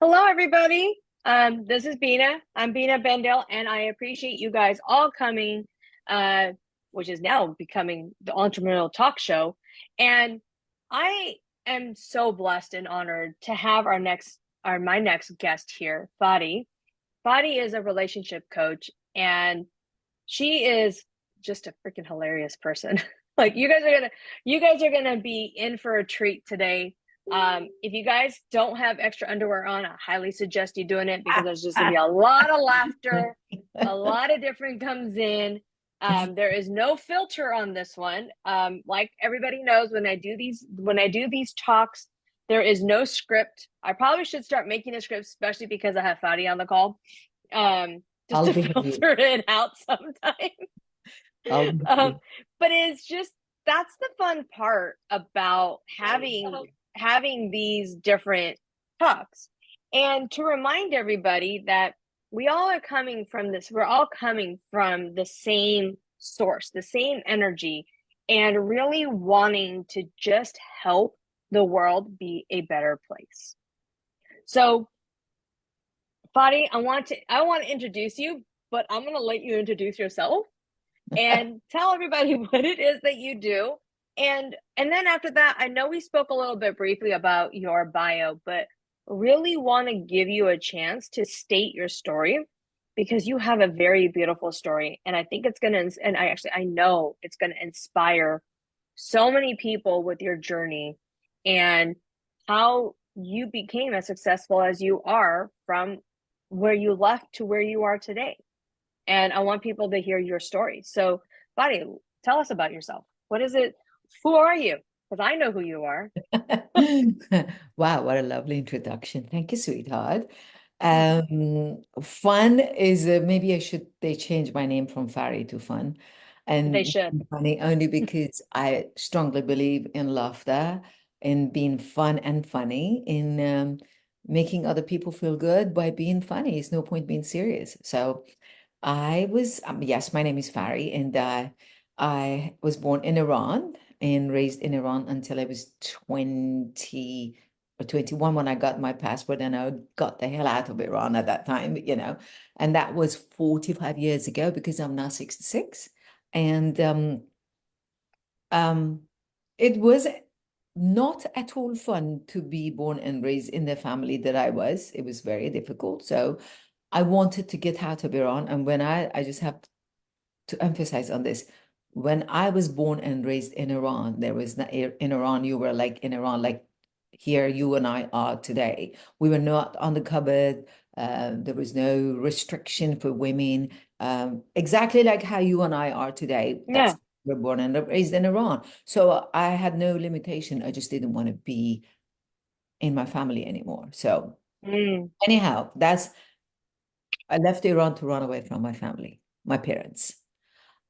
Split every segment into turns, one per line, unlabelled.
Hello, everybody. This is Bina. I'm Bina Bendel, and I appreciate you guys all coming, uh, which is now becoming the entrepreneurial talk show. And I am so blessed and honored to have my next guest here, Fadi. Fadi is a relationship coach, and she is just a freaking hilarious person. Like you guys are gonna be in for a treat today. If you guys don't have extra underwear on, I highly suggest you doing it because there's just gonna be a lot of laughter, a lot of different comes in. There is no filter on this one. Like everybody knows, when I do these talks, there is no script. I probably should start making a script, especially because I have Fadi on the call. Just
I'll
to
be you.
filter it out sometimes.
I'll be
um,
you.
but it's just that's the fun part about having these different talks, and to remind everybody that we're all coming from the same source, the same energy, and really wanting to just help the world be a better place. So, Fadi, I want to introduce you, but I'm going to let you introduce yourself and tell everybody what it is that you do. And then after that, I know we spoke a little bit briefly about your bio, but really want to give you a chance to state your story because you have a very beautiful story, and I think it's going to and I know it's going to inspire so many people with your journey and how you became as successful as you are from where you left to where you are today. And I want people to hear your story. So, Buddy, tell us about yourself. What is it? Who are you? Because I know who you are.
Wow, what a lovely introduction. Thank you, sweetheart. Fun is maybe they change my name from Fari to Fun.
They
And
should.
funny only because I strongly believe in laughter, in being fun and funny, in making other people feel good by being funny. It's no point being serious. So yes, my name is Fari, and I was born in Iran and raised in Iran until I was 20 or 21 when I got my passport, and I got the hell out of Iran at that time. And that was 45 years ago because I'm now 66. And um, it was not at all fun to be born and raised in the family that I was. It was very difficult. So I wanted to get out of Iran. And I just have to emphasize on this. When I was born and raised in Iran, there was not in Iran, you were like in Iran, like here you and I are today. We were not on the cupboard. There was no restriction for women. Exactly like how you and I are today. That's
Yeah.
we're born and raised in Iran. So I had no limitation. I just didn't want to be in my family anymore. So
Mm.
anyhow, I left Iran to run away from my family, my parents.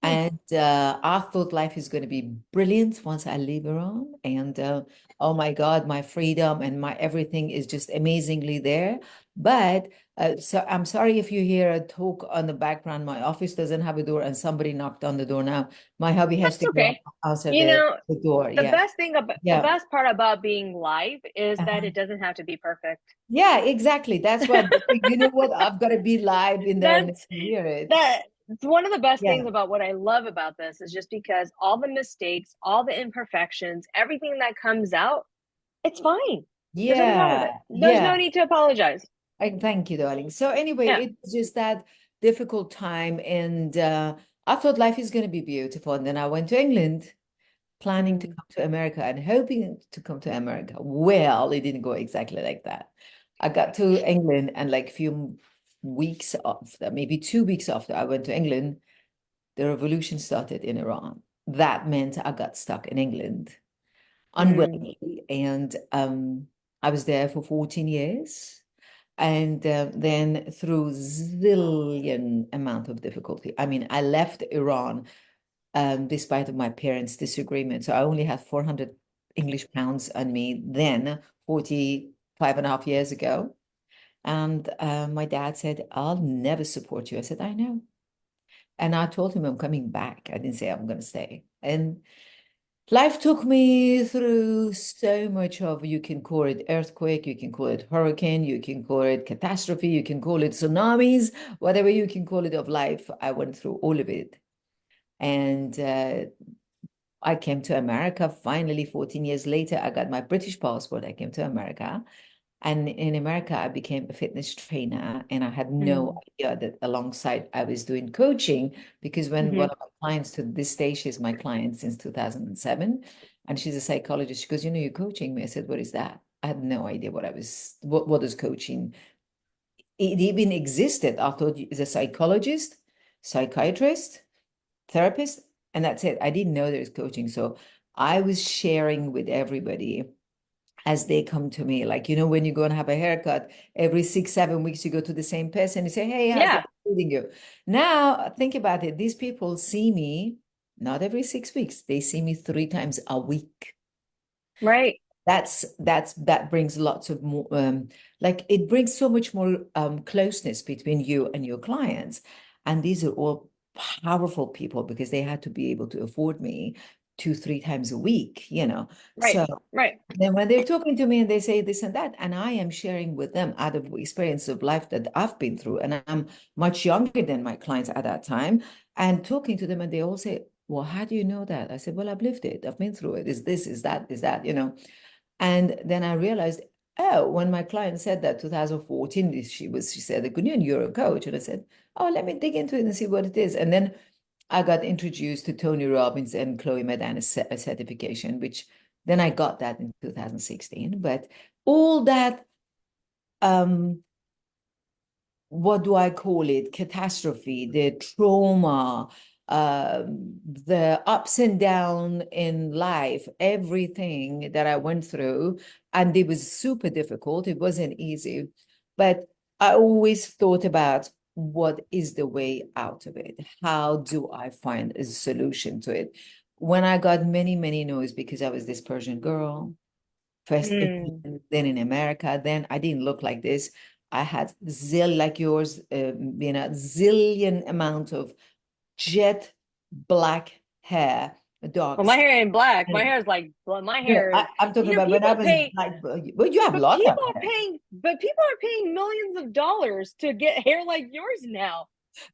Mm.
And I thought life is going to be brilliant once I leave Iran. And oh my God, my freedom and my everything is just amazingly there. But so I'm sorry if you hear a talk on the background. My office doesn't have a door, and somebody knocked on the door now. My hubby has
That's
to go
okay.
answer
You know,
the door. Yeah.
the
Yeah.
best part about being live is that
Uh-huh.
it doesn't have to be perfect.
Yeah, exactly. That's what, you know what? I've got to be live in there and
That's
hear it.
that one of the best things
Yeah.
about what I love about this is just because all the mistakes, all the imperfections, everything that comes out, it's fine. There's nothing wrong with it.
Yeah.
There's no
Yeah.
need to apologize.
Thank you, darling. So anyway,
Yeah.
it's just that difficult time, and I thought life is going to be beautiful. And then I went to England, planning to
Mm.
come to America and hoping to come to America. Well, it didn't go exactly like that. I got to England, and like a few weeks after, maybe 2 weeks after I went to England, the revolution started in Iran. That meant I got stuck in England
Mm.
unwillingly, and I was there for 14 years. And then through zillion amount of difficulty. I mean, I left Iran despite of my parents' disagreement. So I only had 400 English pounds on me then, 45 and a half years ago. And my dad said, I'll never support you. I said, I know. And I told him I'm coming back. I didn't say I'm going to stay. And life took me through so much of, you can call it earthquake, you can call it hurricane, you can call it catastrophe, you can call it tsunamis, whatever you can call it of life. I went through all of it. And I came to America finally 14 years later. I got my British passport. I came to America. And in America, I became a fitness trainer, and I had no
Mm.
idea that alongside I was doing coaching, because when
Hmm.
one of my clients, to this day, she's my client since 2007, and she's a psychologist. She goes, you know, you're coaching me. I said, what is that? I had no idea what is coaching. It even existed. I thought is a psychologist, psychiatrist, therapist, and that's it. I didn't know there's coaching. So I was sharing with everybody as they come to me. Like, you know, when you go and have a haircut, every 6, 7 weeks, you go to the same person, you say, hey, how's that
Yeah,
treating you? Now, think about it. These people see me not every 6 weeks, they see me 3 times a week.
right,
That brings lots of more like it brings so much more closeness between you and your clients. And these are all powerful people because they had to be able to afford me 2, 3 times a week, you know.
right,
So
right.
then when they're talking to me and they say this and that, and I am sharing with them out of experience of life that I've been through, and I'm much younger than my clients at that time, and talking to them, and they all say, well, how do you know that? I said, well, I've lived it. I've been through it. Is this, is that, you know? And then I realized, oh, when my client said that 2014, she said, good news, you're a coach. And I said, oh, let me dig into it and see what it is. And then I got introduced to Tony Robbins and Chloe Medana's certification, which then I got that in 2016. But all that what do I call it? Catastrophe, the trauma, the ups and downs in life, everything that I went through. And it was super difficult. It wasn't easy. But I always thought about what is the way out of it? How do I find a solution to it? When I got many, many no's because I was this Persian girl, first
Mm.
then in America, then I didn't look like this. I had like yours, zillion amount of jet black hair, dark
Well, my
skin.
hair ain't black. My hair is like, well, my
No,
hair is,
I'm talking
you know,
about when I was like, well, you have a lot of hair.
but people are paying millions of dollars to get hair like yours now.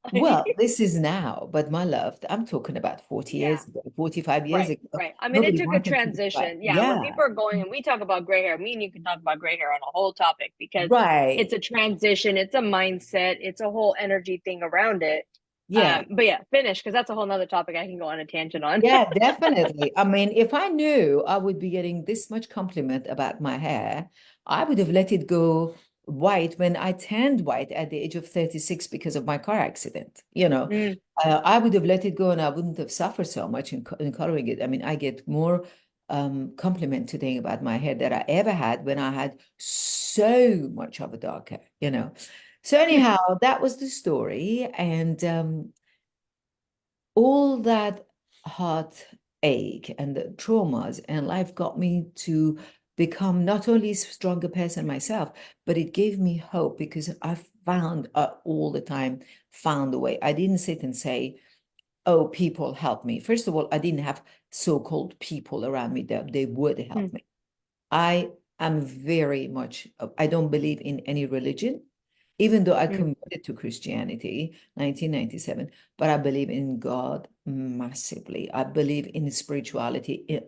I mean,
Well, this is now, but my love, I'm talking about 40
yeah,
years ago, 45 years
right,
ago.
right. I mean, it
Nobody
took a
wanted to be black.
transition. Yeah, when
Yeah,
people are going and we talk about gray hair, me and you can talk about gray hair on a whole topic because it's
right.
a transition, it's a mindset, it's a whole energy thing around it.
Yeah.
But yeah, finish because that's a whole nother topic I can go on a tangent on.
Yeah, definitely. I mean, if I knew I would be getting this much compliment about my hair, I would have let it go white when I turned white at the age of 36 because of my car accident. You know,
Mm,
I would have let it go and I wouldn't have suffered so much in coloring it. I mean, I get more compliment today about my hair that I ever had when I had so much of a dark hair, you know. So
hmm,
anyhow, that was the story. And all that heartache and the traumas and life got me to become not only a stronger person myself, but it gave me hope because I found all the time found a way. I didn't sit and say, oh, people help me. First of all, I didn't have so-called people around me that they would help
hmm,
me. I am very much, I don't believe in any religion, even though I
hmm,
converted to Christianity 1997, but I believe in God massively. I believe in spirituality.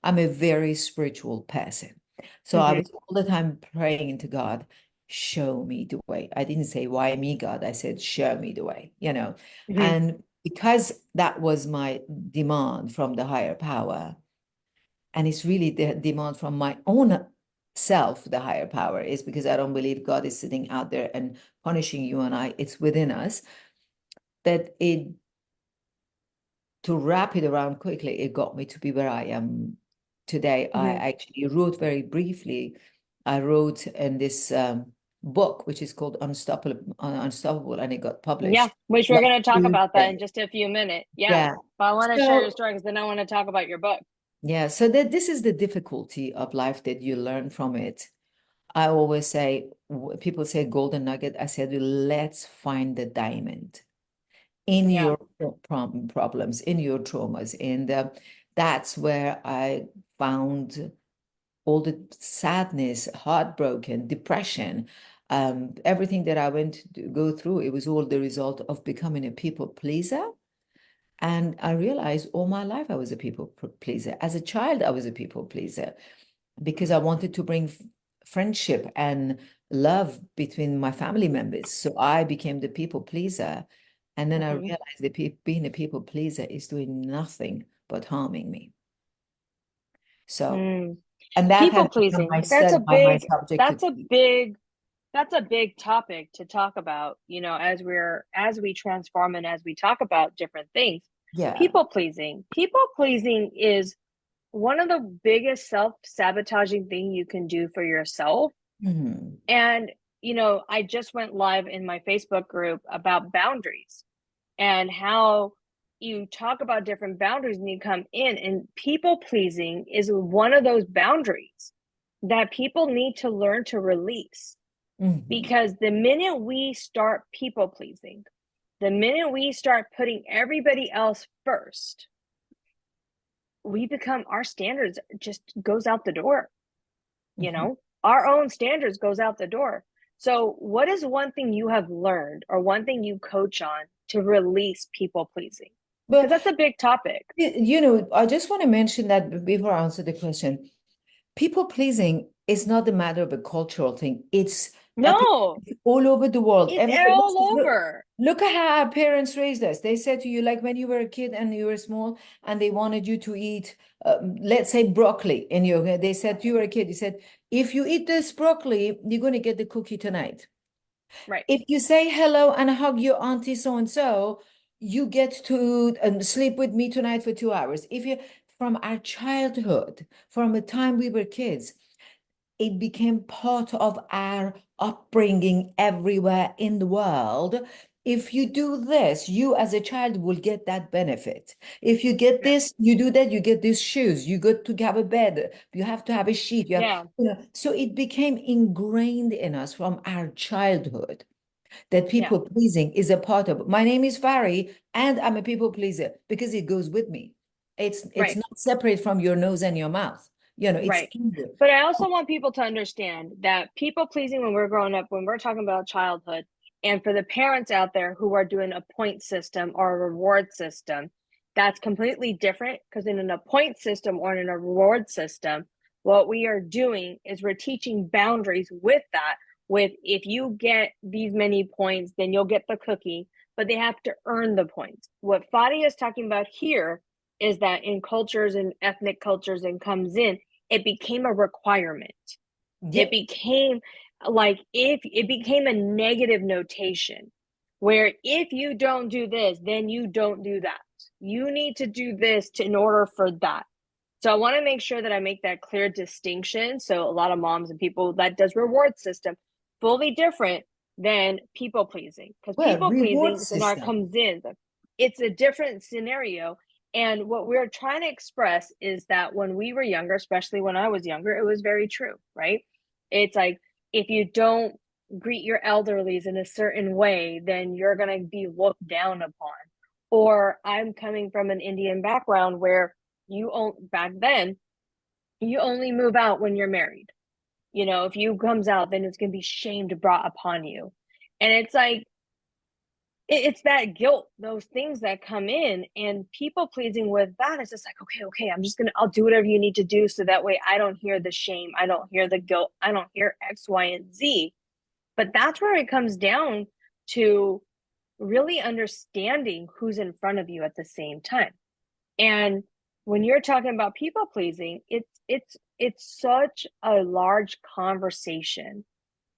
I'm a very spiritual person. So I
hmm,
was all the time praying into God, show me the way. I didn't say, why me, God? I said, show me the way, you know.
hmm,
And because that was my demand from the higher power, and it's really the demand from my own self, the higher power is because I don't believe God is sitting out there and punishing you and I. It's within us that it, to wrap it around quickly, it got me to be where I am today. I
hmm.
actually wrote very briefly. I wrote in this book, which is called Unstoppable, and it got
Yeah,
published
which we're
last
going to talk about that in
Tuesday.
just a few minutes. Yeah,
Yeah.
but I want to share your
So
story because then I want to talk about your book.
yeah, so that this is the difficulty of life that you learn from it. I always say, people say golden nugget. I said, let's find the diamond in
Yeah.
your problems, in your traumas. And that's where I found all the sadness, heartbroken, depression, everything that I went to go through. It was all the result of becoming a people pleaser. And I realized all my life I was a people pleaser. As a child, I was a people pleaser because I wanted to bring friendship and love between my family members. So I became the people pleaser. And then I
Hmm.
realized that being a people pleaser is doing nothing but harming me. So,
Mm.
and that has
People
become
pleasing. That's a
my
big,
subject to
that's a
teach.
big, that's a big topic to talk about, as we transform and as we talk about different things.
Yeah.
People pleasing. People pleasing is one of the biggest self-sabotaging thing you can do for yourself.
Mhm.
And, I just went live in my Facebook group about boundaries and how you talk about different boundaries and you come in, and people pleasing is one of those boundaries that people need to learn to release.
Mhm.
Because the minute we start people pleasing, the minute we start putting everybody else first, we become, our standards just goes out the door. you
Mhm.
know our own standards goes out the door. So what is one thing you have learned or one thing you coach on to release people pleasing, because
But
that's a big topic.
I just want to mention that before I answer the question. People pleasing is not a matter of a cultural thing. I think
No,
it's all over the world.
it's
Everybody,
all
look,
over.
look at how our parents raised us. They said to you, like when you were a kid and you were small, and they wanted you to eat, let's say broccoli, and they said to you were a kid, they said, if you eat this broccoli, you're going to get the cookie tonight.
Right.
If you say hello and hug your auntie so and so, you get to sleep with me tonight for 2 hours. If you, from our childhood, from the time we were kids, it became part of our upbringing everywhere in the world. If you do this, you as a child will get that benefit. If you get
Yeah.
this, you do that, you get these shoes, you got to have a bed, you have to have a sheet,
Yeah.
so it became ingrained in us from our childhood that
Yeah.
people pleasing is a part of. My name is Fari, and I'm a people pleaser because it goes with me. It's
Right.
not separate from your nose and your mouth. It's
Right.
in you.
But I also want people to understand that people pleasing, when we're growing up, when we're talking about childhood, and for the parents out there who are doing a point system or a reward system, that's completely different, because in a point system or in a reward system, what we are doing is we're teaching boundaries with that. With, if you get these many points, then you'll get the cookie, but they have to earn the points. What Fadi is talking about here is that in cultures and ethnic cultures and comes in, it became a requirement.
Yeah.
It became like, if it became a negative notation, where if you don't do this, then you don't do that. You need to do this in order for that. So I want to make sure that I make that clear distinction. So a lot of moms and people, that does reward system fully different than people pleasing, because
Well,
people
reward
pleasing, so now it
system.
comes in, it's a different scenario. And what we're trying to express is that when we were younger, especially when I was younger, it was very true, right? It's like, if you don't greet your elderlies in a certain way, then you're going to be looked down upon. Or I'm coming from an Indian background where back then, you only move out when you're married. If you comes out, then it's going to be shamed brought upon you. And it's like, it's that guilt, those things that come in, and people pleasing with that. It's just like, okay, I'll do whatever you need to do, so that way I don't hear the shame, I don't hear the guilt, I don't hear X, Y, and Z. But that's where it comes down to really understanding who's in front of you at the same time. And when you're talking about people pleasing, it's such a large conversation.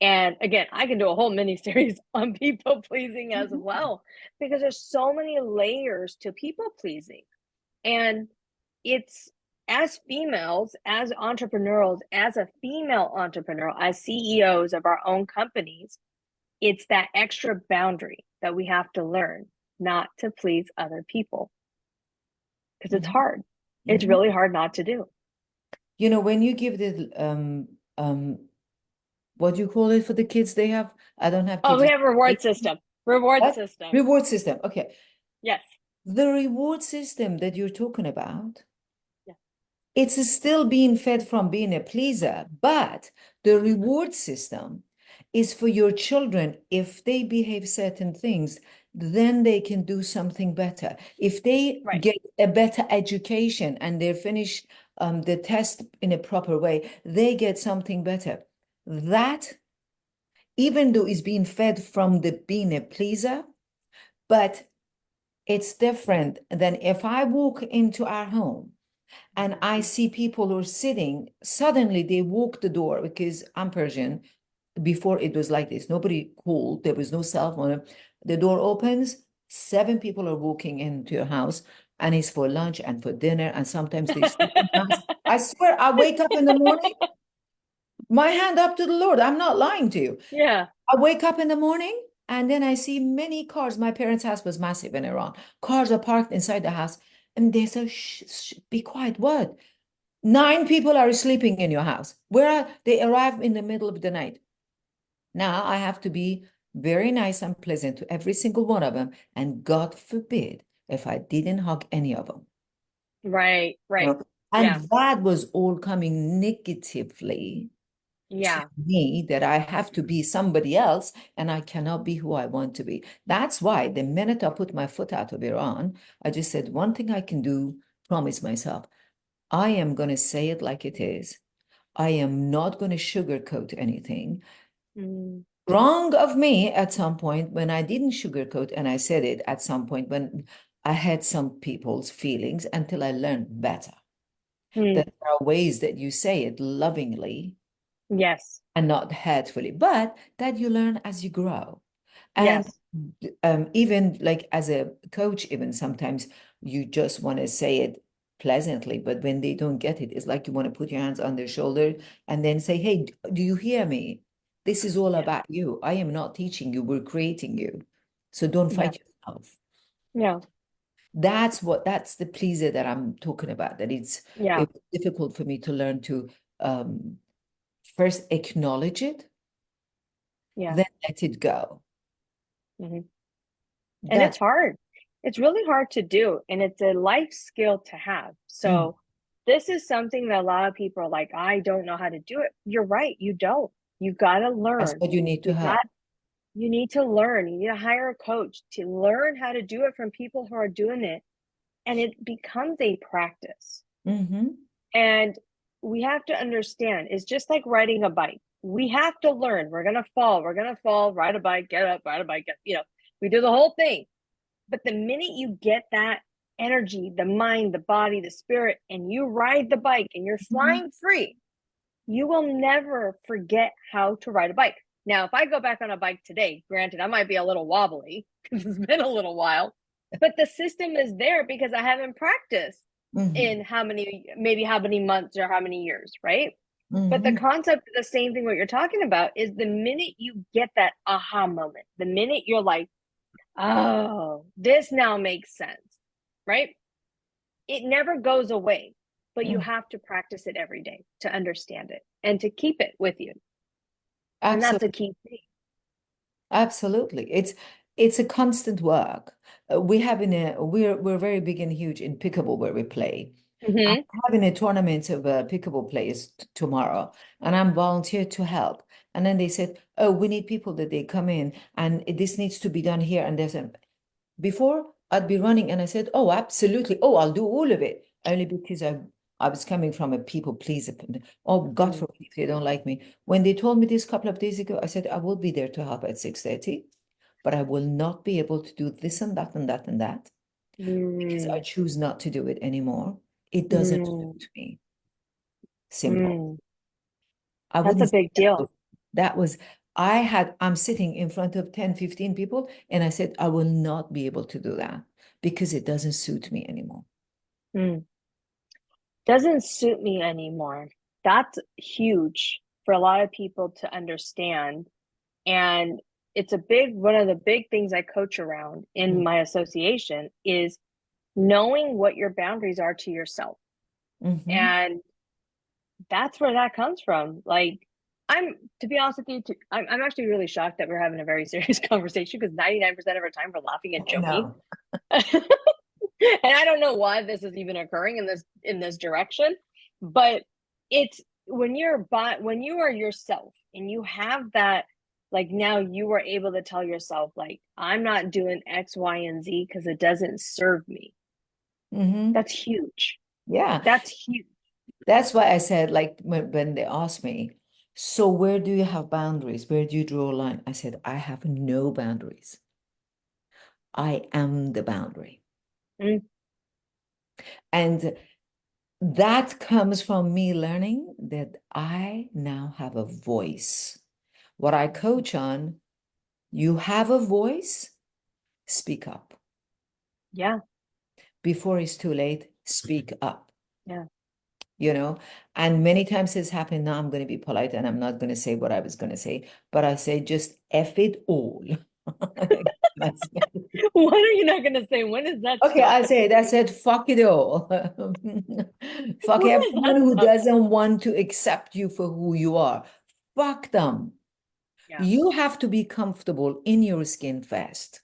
And again, I can do a whole mini series on people pleasing as well, because there's so many layers to people pleasing. And it's, as females, as entrepreneurs, as a female entrepreneur, as CEOs of our own companies, it's that extra boundary that we have to learn not to please other people, because it's
Mhm.
hard. It's
Mhm.
really hard not to do.
When you give the what do you call it for the kids they have? I don't have
Oh,
kids.
we have a reward system. Reward
What?
system.
Reward system. Okay.
Yes.
The reward system that you're talking about,
Yeah.
it's still being fed from being a pleaser, but the reward system is for your children. If they behave certain things, then they can do something better. If they
Right.
get a better education and they finish the test in a proper way, they get something better. That, even though it's being fed from the being a pleaser, but it's different than if I walk into our home and I see people who are sitting, suddenly they walk the door because I'm Persian. Before it was like this, nobody called, there was no cell phone. The door opens, seven people are walking into your house, and it's for lunch and for dinner, and sometimes they sleep in the house. I swear, I wake up in the morning, my hand up to the Lord. I'm not lying to you.
Yeah.
I wake up in the morning and then I see many cars. My parents' house was massive in Iran. Cars are parked inside the house, and they say, shh, be quiet. What? Nine people are sleeping in your house. Where are they? Arrive in the middle of the night. Now I have to be very nice and pleasant to every single one of them. And God forbid if I didn't hug any of them.
Right.
You
Right.
know?
Yeah.
And that was all coming negatively to
Yeah.
me, that I have to be somebody else and I cannot be who I want to be. That's why the minute I put my foot out of Iran, I just said, one thing I can do, promise myself, I am going to say it like it is. I am not going to sugarcoat anything.
Mm.
Wrong of me at some point when I didn't sugarcoat, and I said it at some point when I had some people's feelings until I learned better. That
Mm.
there are ways that you say it lovingly
Yes.
and not hurtfully, but that you learn as you grow. And
Yes.
even like as a coach, even sometimes you just want to say it pleasantly, but when they don't get it, it's like you want to put your hands on their shoulder and then say, hey, do you hear me? This is all
Yeah.
about you. I am not teaching you, we're creating you. So don't
Yeah.
fight yourself.
Yeah.
That's the pleaser that I'm talking about, that
Yeah.
it was difficult for me to learn to um, first acknowledge it,
Yeah.
then let it go.
Hmm. And it's
That's
hard. It's really hard to do, and it's a life skill to have.
mm,
So this is something that a lot of people are like, I don't know how to do it. You're right, you don't. You got to
that's
learn.
what you need to
You
have.
got you need to learn. You need to hire a coach to learn how to do it from people who are doing it, and it becomes a practice.
Hmm.
And we have to understand, it's just like riding a bike. We have to learn. We're going to fall. We're going to fall, ride a bike, get up, ride a bike, we do the whole thing. But the minute you get that energy, the mind, the body, the spirit, and you ride the bike and you're flying free, you will never forget how to ride a bike. Now, if I go back on a bike today, granted, I might be a little wobbly because it's been a little while, but the system is there because I haven't practiced
Hmm.
in maybe how many months or how many years, right? But the
Hmm.
concept, the same thing, what you're talking about is the minute you get that aha moment, the minute you're like, oh, this now makes sense, right? It never goes away, but you
Hmm.
have to practice it every day to understand it and to keep it with you. And that's a
Absolutely.
key thing.
Absolutely. It's a constant work. We're very big and huge in pickleball where we play. I'm
Mm-hmm.
having a tournament of pickleball players tomorrow, and I'm volunteered to help. And then they said, "Oh, we need people that they come in, and this needs to be done here." And there's a before I'd be running and I said, oh, absolutely. Oh, I'll do all of it. Only because I was coming from a people pleaser. Oh, God
Mm.
forbid if they don't like me. When they told me this a couple of days ago, I said, I will be there to help at 6:30, but I will not be able to do this and that and that and that because I
Mm.
choose not to do it anymore. It doesn't
Mm.
suit me. Simple.
Mm.
I
That's a
wouldn't say
big deal.
that was, I'm sitting in front of 10, 15 people, and I said, I will not be able to do that because it doesn't suit me anymore.
Mm. Doesn't suit me anymore. That's huge for a lot of people to understand. And it's one of the big things I coach around in my association is knowing what your boundaries are to yourself.
Mm-hmm.
And that's where that comes from. Like, to be honest with you, I'm actually really shocked that we're having a very serious conversation because 99% of our time we're laughing and
I
joking.
know.
And I don't know why this is even occurring in this direction, but it's when you are yourself and you have that, like, now you are able to tell yourself, like, I'm not doing X, Y, and Z because it doesn't serve me.
Hmm.
That's huge.
Yeah.
That's huge.
That's why I said, like, when they asked me, so where do you have boundaries? Where do you draw a line? I said, I have no boundaries. I am the boundary.
Mm,
And that comes from me learning that I now have a voice. What I coach on, you have a voice, speak up.
yeah,
Before it's too late, speak up.
yeah.
You know, and many times it's happened. Now I'm going to be polite and I'm not going to say what I was going to say, but I say just F it all.
What are you not gonna say? When does that
Okay,
stop?
I said, fuck it all. Fuck
When does
everyone
that
who
stop?
doesn't want to accept you for who you are. Fuck them.
Yeah,
You have to be comfortable in your skin first.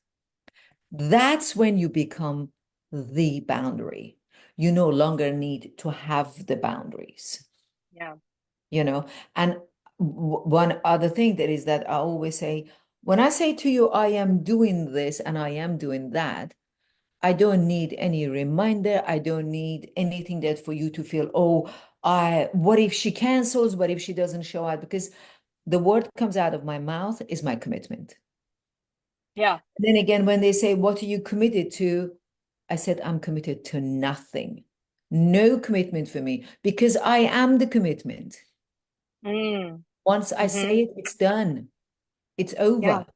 That's when you become the boundary. You no longer need to have the boundaries,
yeah,
you know? And one other thing that is that I always say, when I say to you, I am doing this and I am doing that, I don't need any reminder. I don't need anything that for you to feel, oh, what if she cancels? What if she doesn't show up? Because the word comes out of my mouth is my commitment.
yeah.
Then again, when they say, what are you committed to? I said, I'm committed to nothing. No commitment for me because I am the commitment.
Mm,
Once I
mm-hmm.
say it, it's done. It's
Yeah,
over.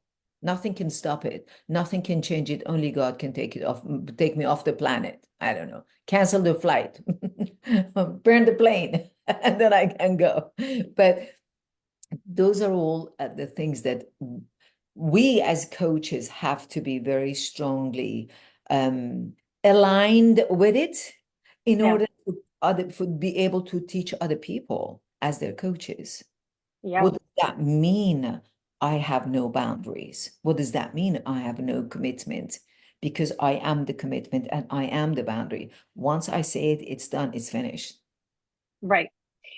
Nothing can stop it. Nothing can change it. Only God can take it off, take me off the planet. I don't know. Cancel the flight, burn the plane, and then I can go. But those are all the things that we as coaches have to be very strongly aligned with it in
yeah,
order to be able to teach other people as their coaches.
yeah.
What does that mean? I have no boundaries. What does that mean? I have no commitment because I am the commitment and I am the boundary. Once I say it, it's done, it's finished.
Right.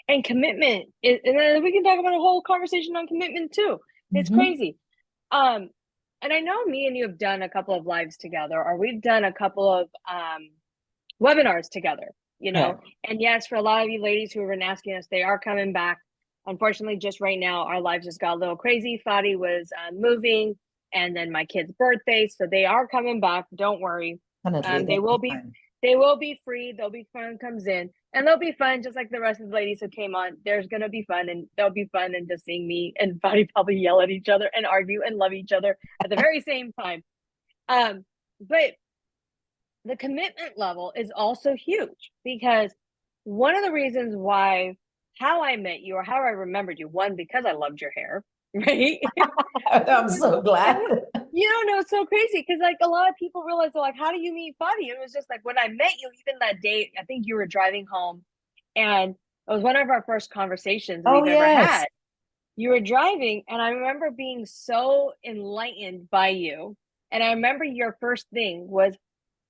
And commitment is, and then we can talk about a whole conversation on commitment too. It's
Mhm.
crazy. Um, and I know me and you have done a couple of lives together, or we've done a couple of webinars together, you know.
Correct.
And yes, for a lot of you ladies who have been asking us, they are coming back. Unfortunately, just right now, our lives just got a little crazy. Fadi was moving, and then my kid's birthday, so they are coming back. Don't worry.
Definitely,
They
that'll
will
be
be
fine.
they will be free. They'll be fun comes in, and they'll be fun just like the rest of the ladies who came on. There's gonna be fun, and they'll be fun, and just seeing me and Fadi probably yell at each other and argue and love each other at the very same time. But the commitment level is also huge because one of the reasons why how I met you or how I remembered you, one, because I loved your hair, right?
I'm so
And
glad.
you don't know, it's so crazy because like a lot of people realize, they're like, how do you meet Fadi? It was just like when I met you, even that day, I think you were driving home, and it was one of our first conversations
Oh,
we've ever
yes.
had. You were driving, and I remember being so enlightened by you. And I remember your first thing was,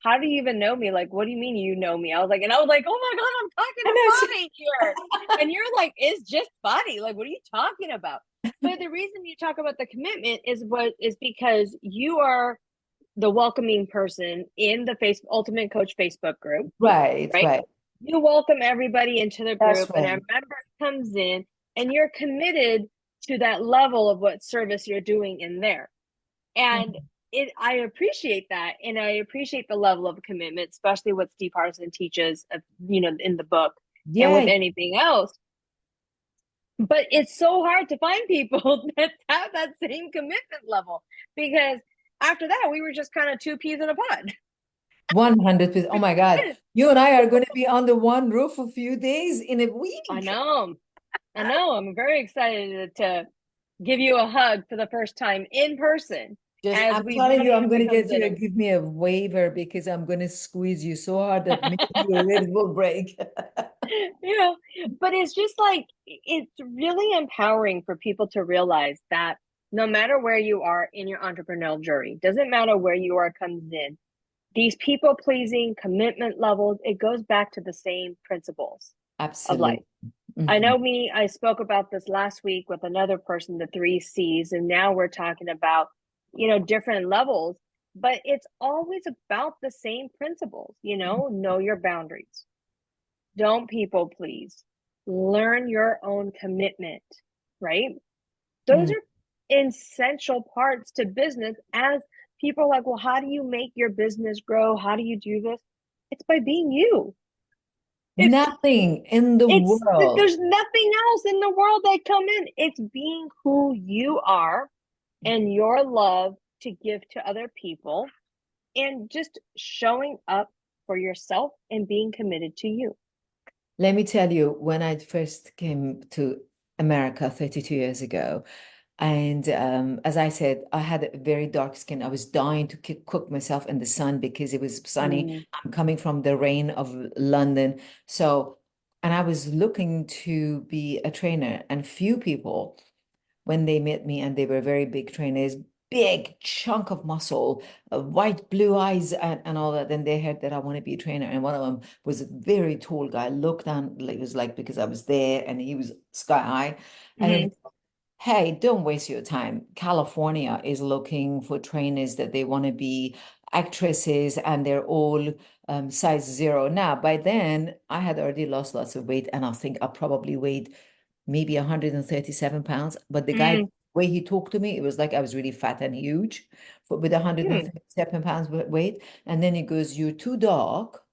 how do you even know me? Like, what do you mean you know me? And I was like, oh my God, I'm talking
And
to
that's
Fadi here. And you're like, it's just Fadi. Like, what are you talking about? But the reason you talk about the commitment is because you are the welcoming person in the Ultimate Coach Facebook group,
right,
right?
right.
You welcome everybody into the
That's
group, and a
right.
member comes in, and you're committed to that level of what service you're doing in there. And
Mhm.
I appreciate that, and I appreciate the level of commitment, especially what Steve Harrison teaches, in the book and with
Yeah,
anything else. But it's so hard to find people that have that same commitment level because after that, we were just kind of two peas in a pod.
100%. Oh my God. You and I are going to be under one roof a few days in a
I
week.
know. I know. I'm very excited to give you a hug for the first time in person
Just,
as
I'm
we
telling you,
Fadi
I'm going to
comes
get you
in.
to give me a waiver because I'm going to squeeze you so hard that maybe your ribs will break.
you know, but it's just like it's really empowering for people to realize that no matter where you are in your entrepreneurial journey, doesn't matter where you are comes in, these people pleasing commitment levels, it goes back to the same principles of life.
Absolutely.
I
Mhm.
know I spoke about this last week with another person, the three C's, and now we're talking about, different levels, but it's always about the same principles, know your boundaries. Don't people please. Learn your own commitment, right? Those
Mm.
are essential parts to business as people are like, well, how do you make your business grow? How do you do this? It's by being you. It's
Nothing in the world.
there's nothing else in the world that come in. It's being who you are and your love to give to other people and just showing up for yourself and being committed to you.
Let me tell you, when I first came to America 32 years ago, and as I said, I had a very dark skin. I was dying to cook myself in the sun because it was sunny.
Mm,
I'm coming from the rain of London. So, and I was looking to be a trainer, and few people, when they met me, and they were very big trainers, big chunk of muscle, white, blue eyes, and all that. Then they heard that I want to be a trainer. And one of them was a very tall guy, looked down, like, it was like because I was there and he was sky high. And then,
mhm,
hey, don't waste your time. California is looking for trainers that they want to be actresses, and they're all size zero. Now, by then, I had already lost lots of weight, and I think I probably weighed maybe 137 pounds. But the guy, the
mm,
way he talked to me, it was like I was really fat and huge with
mm,
137 pounds weight. And then he goes, "You're too dark.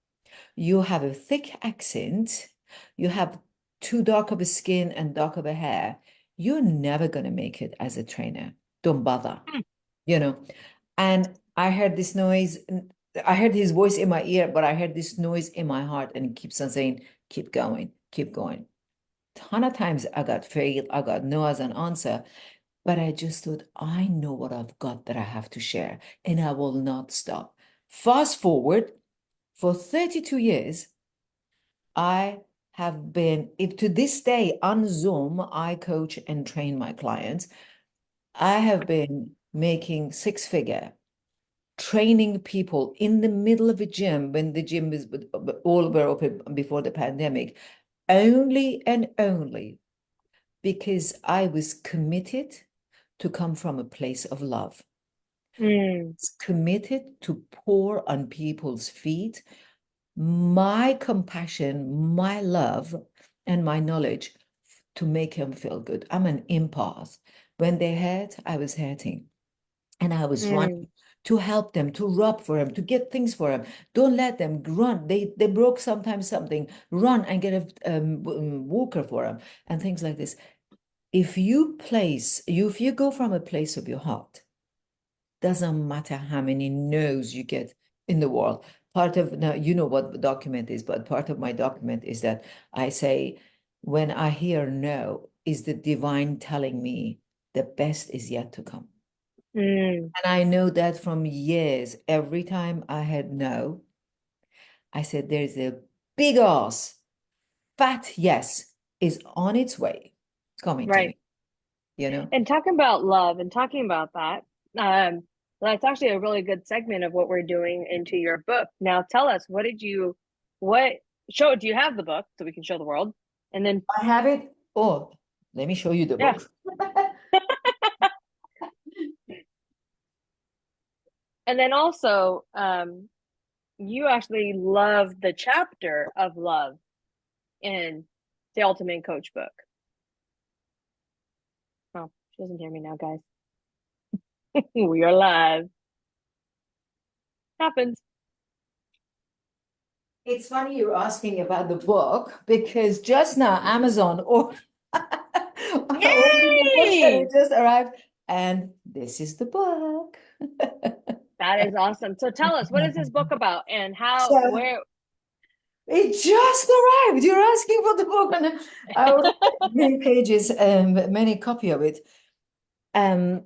You have a thick accent. You have too dark of a skin and dark of a hair. You're never going to make it as a trainer. Don't bother."
mm,
You know, and I heard this noise. I heard his voice in my ear, but I heard this noise in my heart, and it keeps on saying, "Keep going, keep going." Ton of times I got failed, I got no as an answer, but I just thought, I know what I've got that I have to share, and I will not stop. Fast forward, for 32 years, I have been, if to this day on Zoom, I coach and train my clients. I have been making six-figure, training people in the middle of a gym when the gym was all were open before the pandemic, only and only because I was committed to come from a place of love.
mm,
It's committed to pour on people's feet my compassion, my love, and my knowledge to make them feel good. I'm an empath. When they hurt, I was hurting. And I was
mm,
running to help them, to rub for them, to get things for them. Don't let them run. They broke sometimes something. Run and get a walker for them and things like this. If you go from a place of your heart, doesn't matter how many no's you get in the world. Part of now, you know what the document is, but part of my document is that I say, when I hear no, is the divine telling me the best is yet to come.
mm,
And I know that from years, every time I had no, I said, there's a big ass, fat yes is on its way. It's coming to
right.
me, you know?
And talking about love and talking about that, um, that's actually a really good segment of what we're doing into your book. Now, tell us, what do you have the book so we can show the world? And then,
I have it. Oh, let me show you the
yeah,
book.
and then also, you actually love the chapter of love in the Ultimate Coach book. Oh, she doesn't hear me now, guys. We are live. Happens.
It's funny you're asking about the book because just now Amazon or ordered the books and it
Yay!
just arrived. And this is the book.
That is awesome. So tell us, what is this book about and how,
So
where?
it just arrived. You're asking for the book, and I already have many pages, many copy of it. Um,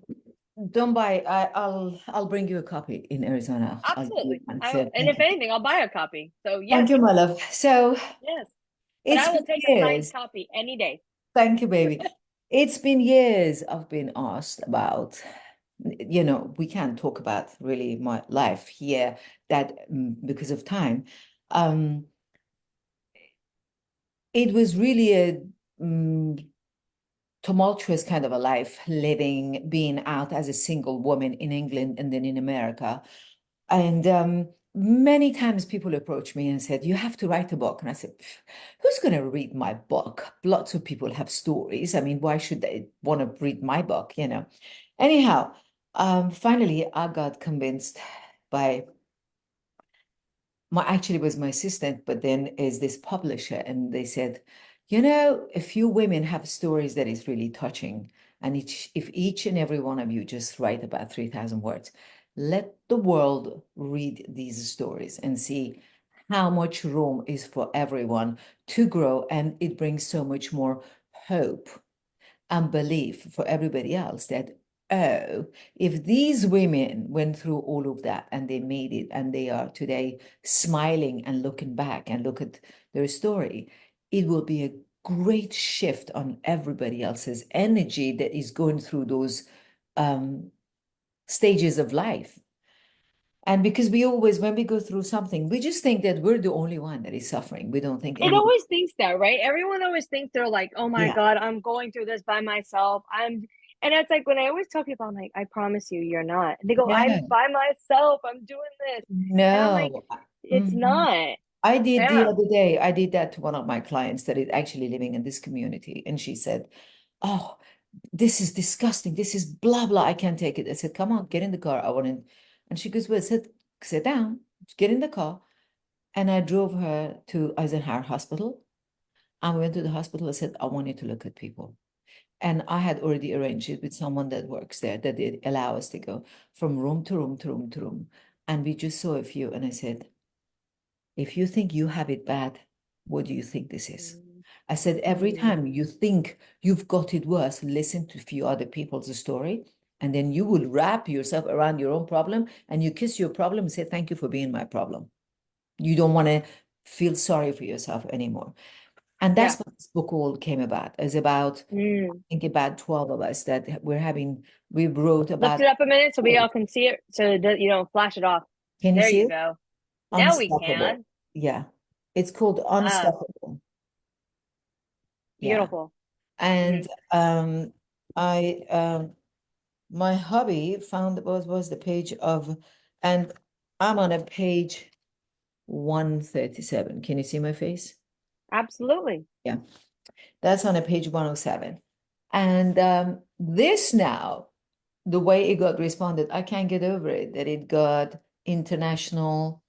don't buy. I'll bring you a copy in Arizona. I'll give you
Absolutely.
one.
I,
So
and if anything, I'll buy a copy. So
thank
yes,
you, my love. So
yes. But
It's
I will
been
take a signed
years.
copy any day.
Thank you, baby. It's been years I've been asked about, we can't talk about really my life here that because of time. Um, it was really a tumultuous kind of a life living, being out as a single woman in England and then in America. And many times people approach me and said, "You have to write a book." And I said, "Who's going to read my book? Lots of people have stories. I mean, why should they want to read my book, Anyhow, finally, I got convinced by actually was my assistant, but then is this publisher, and they said, a few women have stories that is really touching, and if each and every one of you just write about 3,000 words, let the world read these stories and see how much room is for everyone to grow, and it brings so much more hope and belief for everybody else that, oh, if these women went through all of that and they made it and they are today smiling and looking back and look at their story, it will be a great shift on everybody else's energy that is going through those stages of life. And because we always, when we go through something, we just think that we're the only one that is suffering. We don't think
It
any,
always thinks that, right? Everyone always thinks they're like, oh my
yeah,
God, I'm going through this by myself. And it's like when I always tell people, I'm like, I promise you, you're not. And they go, I'm
no,
by myself. I'm doing this. And I'm like,
no.
it's
Mhm.
not.
I did the
Yeah.
other day, I did that to one of my clients that is actually living in this community. And she said, "Oh, this is disgusting. This is blah, blah. I can't take it." I said, "Come on, get in the car. I want to." And she goes, "Well," sit down, get in the car. And I drove her to Eisenhower Hospital. And we went to the hospital. I said, "I want you to look at people." And I had already arranged it with someone that works there that did allow us to go from room to room to room to room. And we just saw a few. And I said, "If you think you have it bad, what do you think this is?" I said, "Every
Mm-hmm.
time you think you've got it worse, listen to a few other people's story, and then you will wrap yourself around your own problem and you kiss your problem and say, 'Thank you for being my problem.' You don't want to feel sorry for yourself anymore." And
Yeah.
that's what this book all came about. It's about, I
Mm.
think, about 12 of us that we wrote
Lift
about
it up a minute so we all
stories.
can see it so that you don't flash it off.
Can you
There
see
you
it?
go. Now we
Unstoppable.
can.
Yeah. It's called
Ah,
Unstoppable. Yeah.
beautiful.
And
Mm.
I my hubby found was the page of, and I'm on a page 137. Can you see my face?
Absolutely.
Yeah, that's on a page 107. And this now, the way it got responded, I can't get over it, that it got international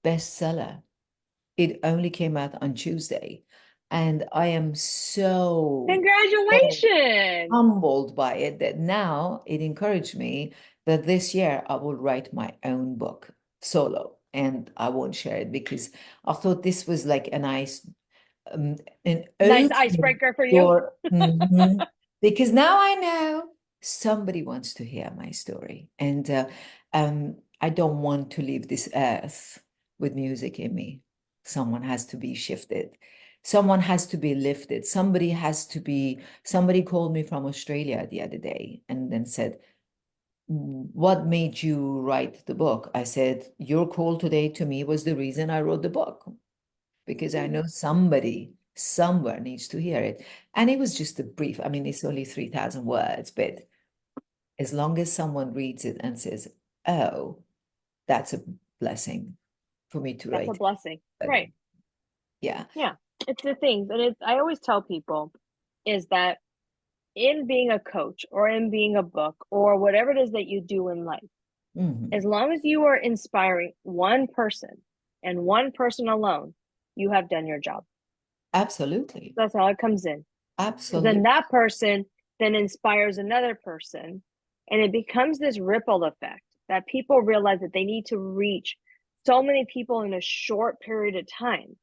bestseller. It only came out on Tuesday. And I am so
Congratulations.
humbled by it that now it encouraged me that this year I will write my own book solo, and I won't share it because I thought this was like a nice an
Nice
opening
icebreaker for you.
door. Mhm. Because now I know somebody wants to hear my story, and I don't want to leave this earth with music in me. Someone has to be shifted. Someone has to be lifted. Somebody called me from Australia the other day and then said, "What made you write the book?" I said, "Your call today to me was the reason I wrote the book, because I know somebody somewhere needs to hear it." And it was just a brief, I mean, it's only 3,000 words, but as long as someone reads it and says, "Oh, that's a blessing for me to
That's a
write."
blessing.
But
Right.
yeah.
Yeah. It's the things. And it's, I always tell people is that in being a coach or in being a book or whatever it is that you do in life,
Mhm.
as long as you are inspiring one person and one person alone, you have done your job.
Absolutely.
That's how it comes in. Because then
Absolutely.
that person then inspires another person. And it becomes this ripple effect that people realize that they need to reach so many people in a short period of time.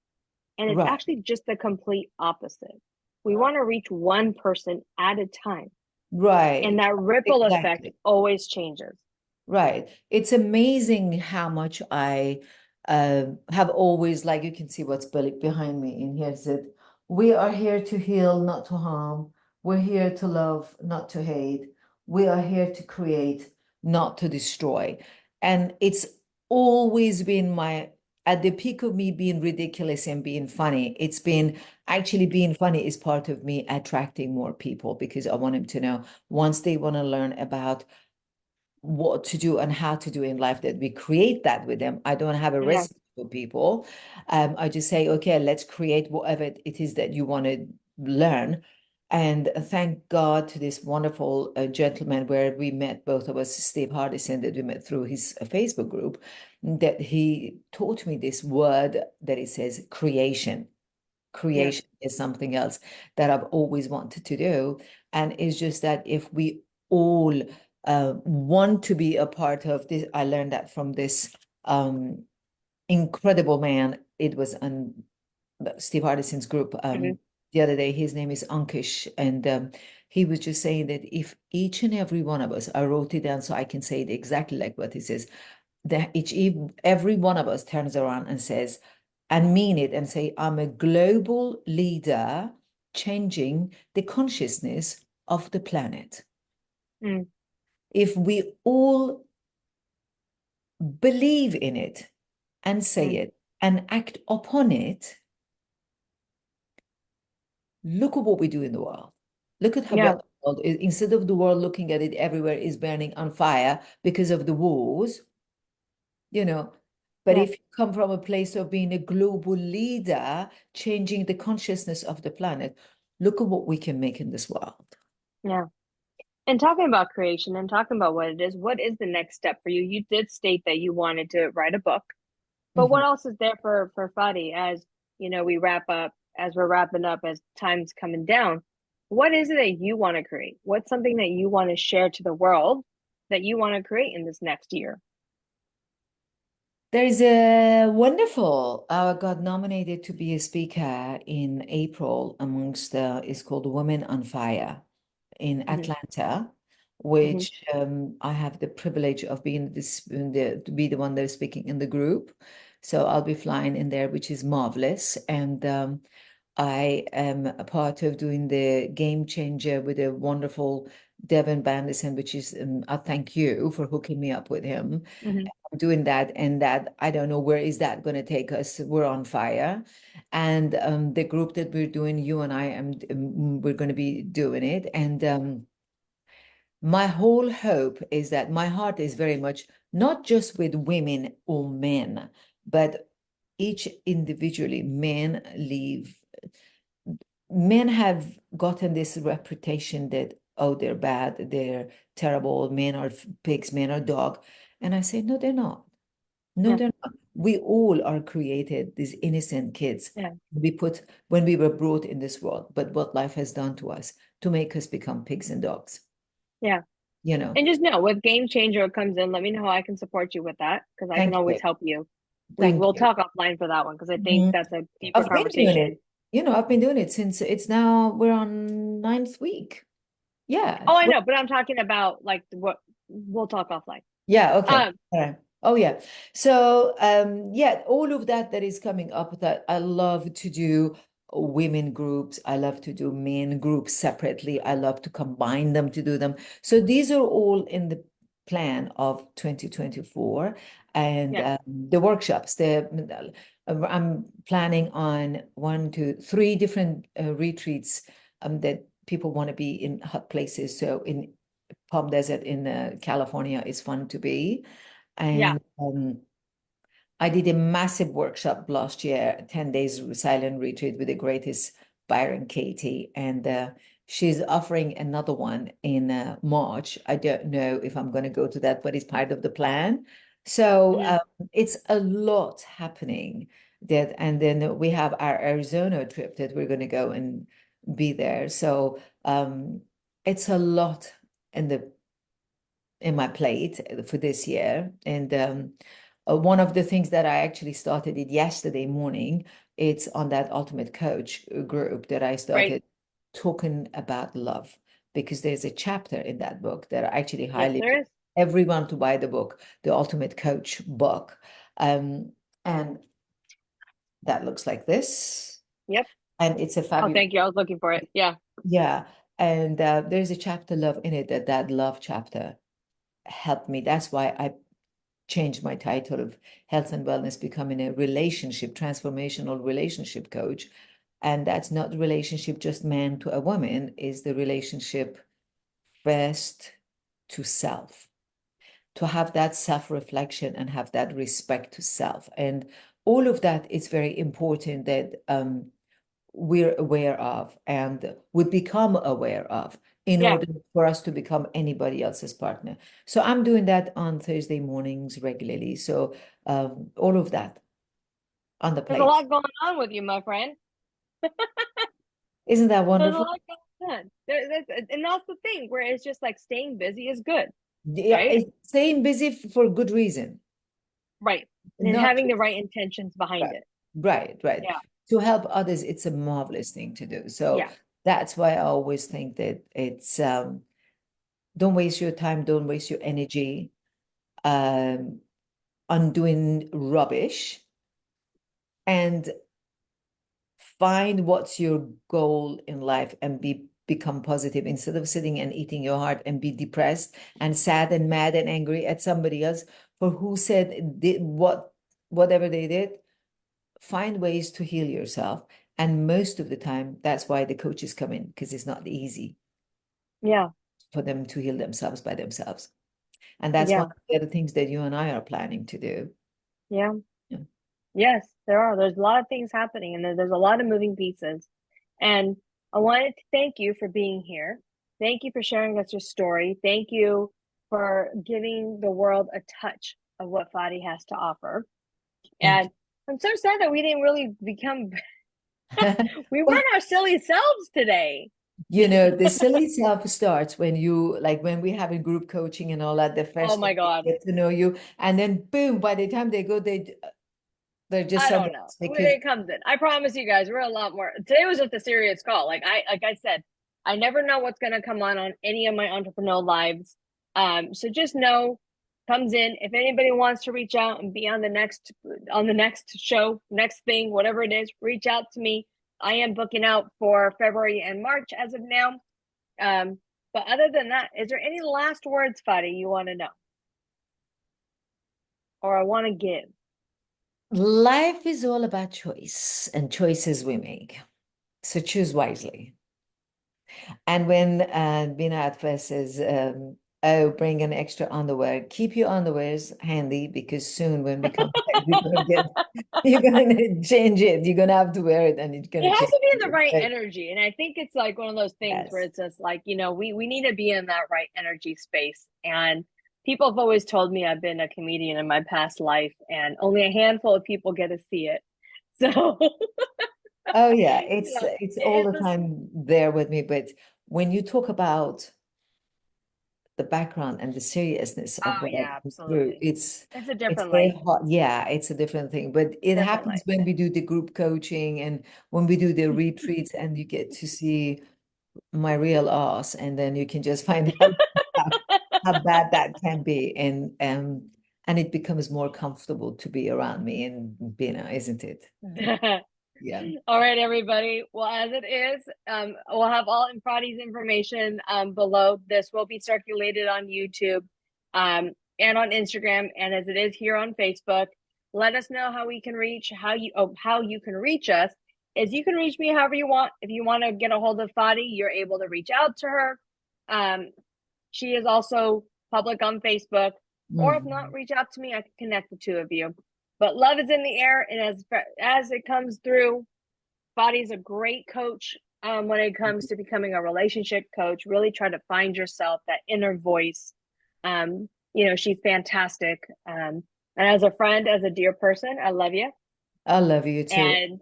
And it's
Right.
actually just the complete opposite. We want to reach one person at a time. And
Right.
that ripple effect
Exactly.
always changes.
Right. It's amazing how much I have always, like you can see what's behind me in here, said, we are here to heal, not to harm. We're here to love, not to hate. We are here to create, not to destroy. And it's always been my, at the peak of me being ridiculous and being funny, it's been actually being funny is part of me attracting more people because I want them to know once they want to learn about what to do and how to do in life that we create that with them. I don't have a
Yeah.
recipe for people. I just say, okay, let's create whatever it is that you want to learn. And thank God to this wonderful gentleman where we met, both of us, Steve Hardison, that we met through his Facebook group, that he taught me this word that it says creation.
Yeah.
Creation is something else that I've always wanted to do. And it's just that if we all want to be a part of this, I learned that from this incredible man. It was on Steve Hardison's group
Hmm.
the other day. His name is Ankish. And he was just saying that if each and every one of us, I wrote it down so I can say it exactly like what he says, that every one of us turns around and says, and mean it and say, I'm a global leader changing the consciousness of the planet.
Mm.
If we all believe in it and say
Mm.
it and act upon it, look at what we do in the world. Look at how
Yeah.
what the world is, instead of the world looking at it everywhere is burning on fire because of the wars, you know. But
Yeah.
if you come from a place of being a global leader, changing the consciousness of the planet, look at what we can make in this world.
Yeah. And talking about creation and talking about what is the next step for you? You did state that you wanted to write a book, but what
Mhm.
else is there for Fadi as we wrap up, as we're wrapping up, as time's coming down? What is it that you want to create? What's something that you want to share to the world that you want to create in this next year?
There is a wonderful, I got nominated to be a speaker in April amongst, it's called Women on Fire in
Hmm.
Atlanta,
Hmm.
which I have the privilege of being to be the one that's speaking in the group. So I'll be flying in there, which is marvelous. And I am a part of doing the game changer with a wonderful Devin Bandison, which is, I thank you for hooking me up with him.
Hmm.
I'm doing that, and that I don't know where is that going to take us. We're on fire. And the group that we're doing, you and I, we're going to be doing it. And my whole hope is that my heart is very much not just with women or men, but each individually. Men have gotten this reputation that, oh, they're bad, they're terrible, men are pigs, men are dog. And I say, no, they're not. No,
Yeah.
they're not. We all are created, these innocent kids.
Yeah.
We put when we were brought in this world, but what life has done to us to make us become pigs and dogs,
Yeah.
you know.
And just know with Game Changer it comes in, let me know how I can support you with that because I can
Thank you.
always help you. We
Thank
will
you.
talk offline for that one because I think
Mhm.
that's a deeper
I've been doing
conversation.
it. I've been doing it since it's now we're on ninth week. Yeah.
Oh, I know, but I'm talking about like what we'll talk offline.
Yeah, okay.
Um,
All right. Oh yeah. So yeah, all of that is coming up that I love to do women groups. I love to do men groups separately. I love to combine them to do them. So these are all in the plan of 2024 and
yeah,
the workshops. I'm planning on 1, 2, 3 different retreats that people want to be in hot places. So in Palm Desert in California is fun to be.
yeah,
And I did a massive workshop last year, 10 days silent retreat with the greatest Byron Katie. And she's offering another one in March. I don't know if I'm going to go to that, but it's part of the plan. So
mhm,
it's a lot happening that, and then we have our Arizona trip that we're going to go and be there. So it's a lot in the in my plate for this year. And one of the things that I actually started it yesterday morning, it's on that Ultimate Coach group that I
great.
started talking about love because there's a chapter in that book that I actually
Yes,
highly
there is.
everyone to buy the book, the Ultimate Coach book. And that looks like this.
Yep.
And it's a
Oh,
fabulous,
thank you. I was looking for it. Yeah.
yeah. And there's a chapter love in it, that love chapter helped me. That's why I changed my title of health and wellness, becoming a relationship, transformational relationship coach. And that's not the relationship just man to a woman, is the relationship first to self, to have that self-reflection and have that respect to self. And all of that is very important that we're aware of and would become aware of in
Yeah.
order for us to become anybody else's partner. So I'm doing that on Thursday mornings regularly. So all of that on the
There's a
plate.
lot going on with you, my friend.
Isn't that
There's a
wonderful?
lot going on. And that's the thing where it's just like staying busy is good,
Yeah,
right?
it's staying busy for good reason,
Right. And
not
having the
just
right intentions behind
right,
it.
right.
Yeah.
To help others, it's a marvelous thing to do. So
Yeah.
that's why I always think that it's don't waste your time, don't waste your energy um, on doing rubbish, and find what's your goal in life and become positive instead of sitting and eating your heart and be depressed and sad and mad and angry at somebody else for who said did whatever they did. Find ways to heal yourself. And most of the time, that's why the coaches come in, because it's not easy
Yeah.
for them to heal themselves by themselves. And that's one
Yeah.
of the other things that you and I are planning to do.
Yeah.
Yeah.
Yes, there are. There's a lot of things happening and there's a lot of moving pieces. And I wanted to thank you for being here. Thank you for sharing us your story. Thank you for giving the world a touch of what Fadi has to offer.
Thank
And I'm so sad that we didn't really become,
you.
we
Well,
weren't our silly selves today.
the silly self starts when when we have a group coaching and all that, the
Oh
first thing
my
they
God.
get to know you, and then boom, by the time they go, they're just
I don't
somebody
know
else
where
because
it comes in. I promise you guys, we're a lot more. Today was just a serious call. Like I said, I never know what's going to come on any of my entrepreneurial lives. So just know, comes in. If anybody wants to reach out and be on the next show, next thing, whatever it is, reach out to me. I am booking out for February and March as of now. But other than that, is there any last words, Fadi, you want to know or I want to give?
life is all about choice and choices we make. So choose wisely. And when Bina at first says, oh, bring an extra underwear, keep your underwears handy because soon when we come back, you're gonna change it. You're gonna have to wear it and it's
It
gonna
has
change
to be in the
it.
right
But
energy. And I think it's like one of those things where
yes,
it's just like, we need to be in that right energy space. And people have always told me I've been a comedian in my past life, and only a handful of people get to see it. So,
oh yeah,
you know,
it's all
it's
the
just,
time there with me. But when you talk about the background and the seriousness of
oh,
what I
yeah,
go through,
absolutely. It's a
it's
different
very
light,
hard. Yeah, it's a different thing. But it
different
happens
light.
when we do the group coaching and when we do the retreats, and you get to see my real ass, and then you can just find out how bad that can be, and it becomes more comfortable to be around me and Bina, isn't it? Yeah.
All right, everybody. Well, as it is, we'll have all Infradi's information below. This will be circulated on YouTube and on Instagram, and as it is here on Facebook. Let us know how we can reach how you can reach us. Is you can reach me however you want. If you want to get a hold of Fadi, you're able to reach out to her. Um, she is also public on Facebook, or if not,
Mhm.
reach out to me. I can connect the two of you. But love is in the air, and as it comes through, Body's a great coach when it comes to becoming a relationship coach. Really try to find yourself, that inner voice. She's fantastic. And as a friend, as a dear person, I love you.
I love you too.
And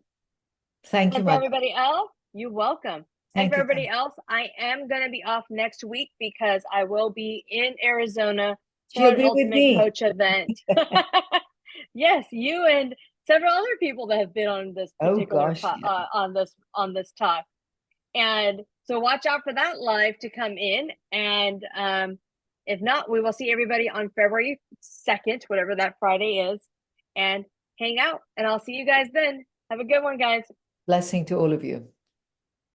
Thank you,
for
my
everybody else, you're welcome. And for
thank you.
everybody else, I am going to be off next week because I will be in Arizona for
She'll
an
be with
ultimate
me.
coach event. Yes, you and several other people that have been on this
Oh
particular
gosh, yeah.
on this talk. And so watch out for that live to come in. And if not, we will see everybody on February 2nd, whatever that Friday is. And hang out, and I'll see you guys then. Have a good one, guys.
Blessing to all of you.